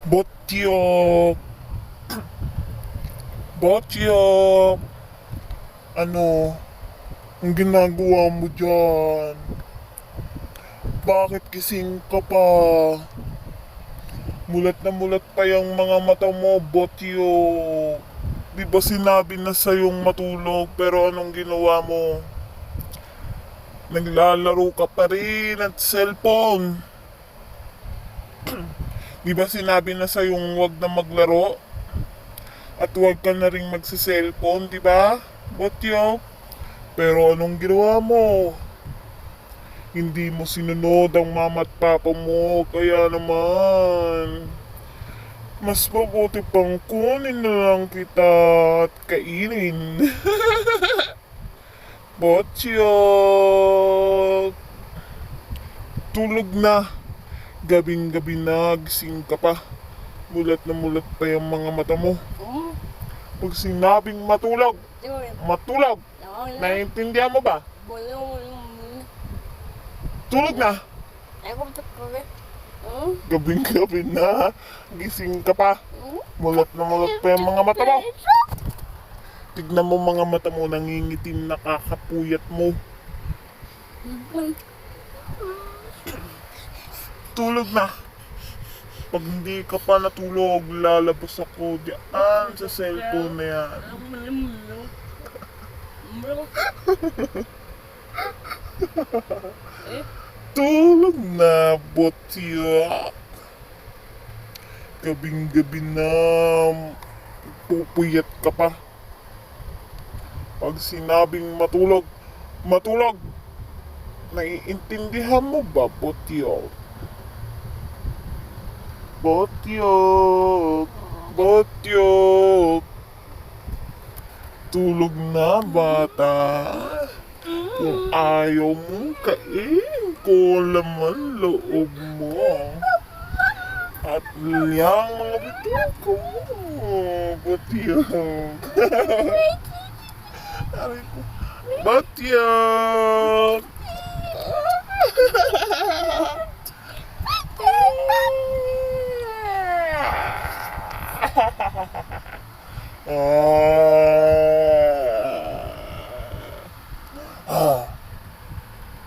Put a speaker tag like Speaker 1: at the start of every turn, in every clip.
Speaker 1: Botyok! Botyok! Ano? Ang ginagawa mo dyan? Bakit gising ka pa? Mulat na mulat pa yung mga mata mo, Botyok. Di ba sinabi na sa'yong matulog pero anong ginawa mo? Naglalaro ka pa rin at cellphone. Di ba sinabi na sa'yong wag na maglaro? At wag ka na rin magsa-cellphone, di ba? Botyok. Pero anong ginawa mo? Hindi mo sinunod ang mama at papa mo, kaya naman. Mas mabuti pang kunin na lang kita at kainin. Botyok! Tulog na. Gabing-gabi na, gising ka pa. Mulat na mulat pa yung mga mata mo. Pag sinabing matulog, matulog. Naiintindihan mo ba? Tulog na. Gabing-gabi na, gising ka pa. Mulat na mulat pa yung mga mata mo. Tignan mo mga mata mo, nangingitim, nakakapuyat mo. Tulog na. Pag hindi ka pa natulog, lalabas ako diyan sa cellphone na yan. Tulog na, Botyok. Gabing-gabi na, pupuyat ka pa. Pag sinabing matulog, matulog. Naiintindihan mo ba, Botyok? Botyok, Botyok. Tulog na, bata. Kung ayaw mo, kain ko laman loob mo. At liyang mga bituko mo, Botyok. Botyok!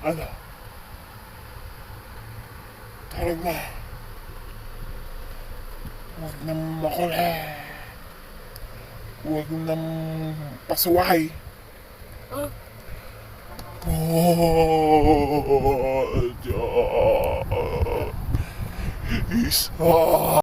Speaker 1: Ano? Tulog na. Huwag nang makulit. Huwag nang pasuway. Isa.